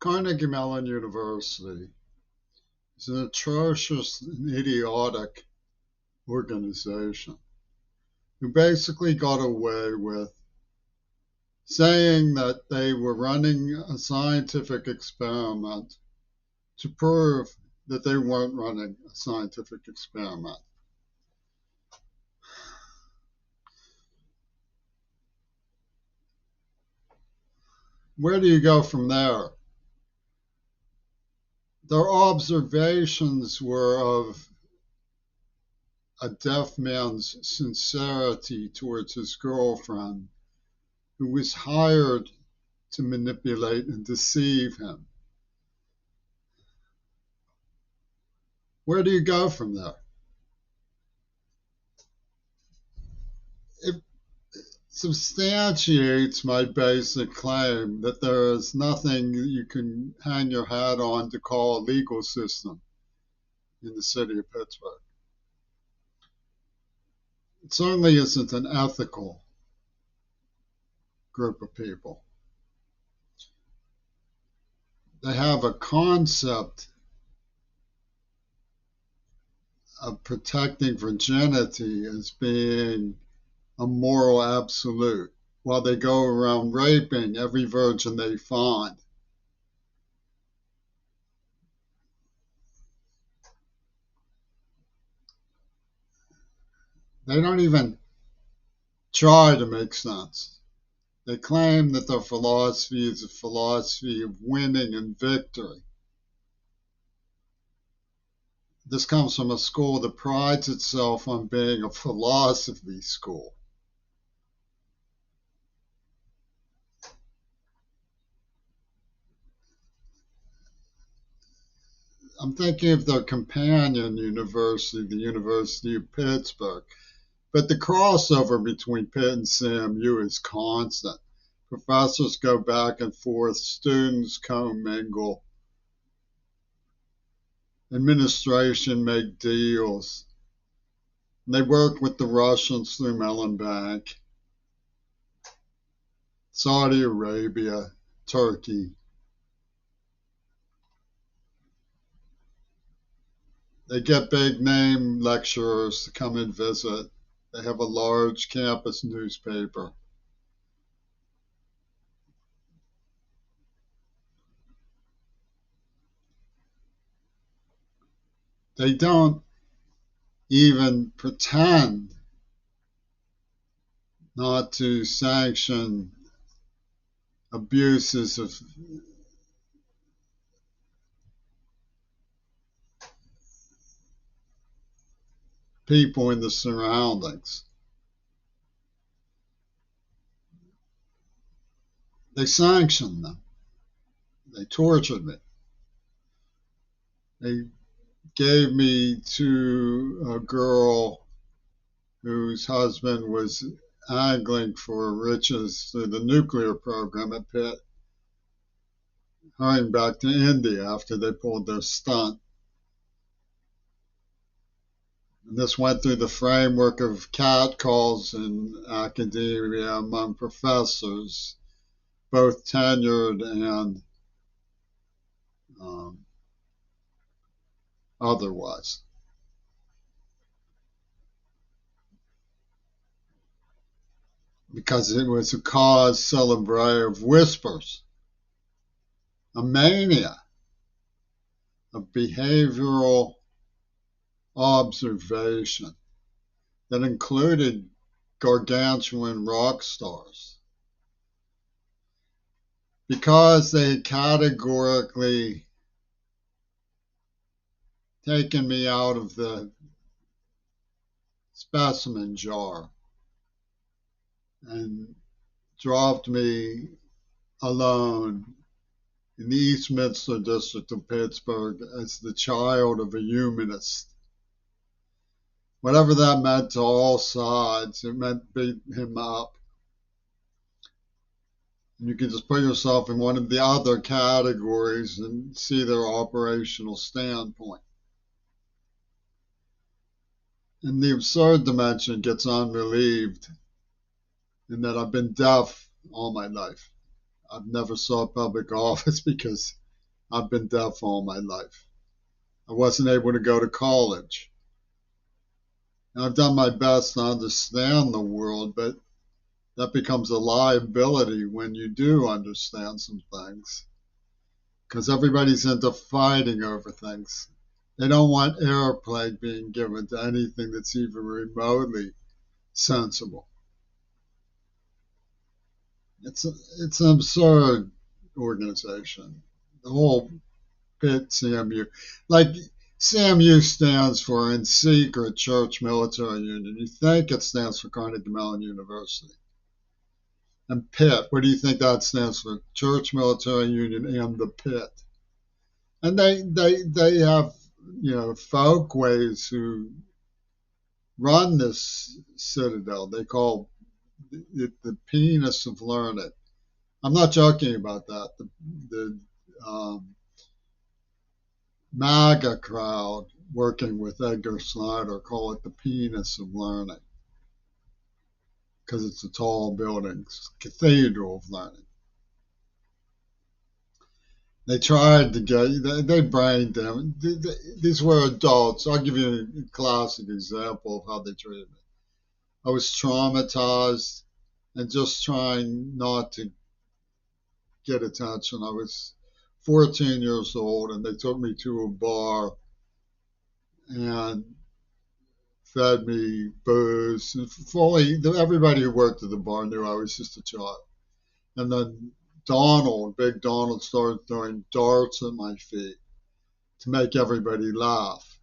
Carnegie Mellon University is an atrocious and idiotic organization who basically got away with saying that they were running a scientific experiment to prove that they weren't running a scientific experiment. Where do you go from there? Their observations were of a deaf man's sincerity towards his girlfriend, who was hired to manipulate and deceive him. Where do you go from there? It substantiates my basic claim that there is nothing you can hang your hat on to call a legal system in the city of Pittsburgh. It certainly isn't an ethical group of people. They have a concept of protecting virginity as being a moral absolute, while they go around raping every virgin they find. They don't even try to make sense. They claim that their philosophy is a philosophy of winning and victory. This comes from a school that prides itself on being a philosophy school. I'm thinking of their companion university, the University of Pittsburgh. But the crossover between Pitt and CMU is constant. Professors go back and forth, students commingle, administration make deals. They work with the Russians through Mellon Bank, Saudi Arabia, Turkey. They get big name lecturers to come and visit. They have a large campus newspaper. They don't even pretend not to sanction abuses of people in the surroundings. They sanctioned them. They tortured me. They gave me to a girl whose husband was angling for riches through the nuclear program at Pitt, hurrying back to India after they pulled their stunt. And this went through the framework of catcalls in academia among professors, both tenured and otherwise. Because it was a cause célèbre of whispers, a mania of behavioral observation that included gargantuan rock stars. Because they had categorically taken me out of the specimen jar and dropped me alone in the Eastminster district of Pittsburgh as the child of a humanist. Whatever that meant to all sides, it meant beat him up. And you can just put yourself in one of the other categories and see their operational standpoint. And the absurd dimension gets unrelieved in that I've been deaf all my life. I've never sought public office because I've been deaf all my life. I wasn't able to go to college. And I've done my best to understand the world, but that becomes a liability when you do understand some things, because everybody's into fighting over things. They don't want airplay being given to anything that's even remotely sensible. It's an absurd organization. The whole pit CMU, like CMU stands for in secret Church Military Union. You think it stands for Carnegie Mellon University. And PIT, what do you think that stands for? Church Military Union and the PIT. And they have, folkways who run this citadel. They call it the penis of learning. I'm not joking about that. The MAGA crowd working with Edgar Snyder call it the penis of learning because it's a tall building, cathedral of learning. They tried to get, they brained them. These were adults. I'll give you a classic example of how they treated me. I was traumatized and just trying not to get attention. I was 14 years old and they took me to a bar and fed me booze. And fully, everybody who worked at the bar knew I was just a child. And then Big Donald, started throwing darts at my feet to make everybody laugh.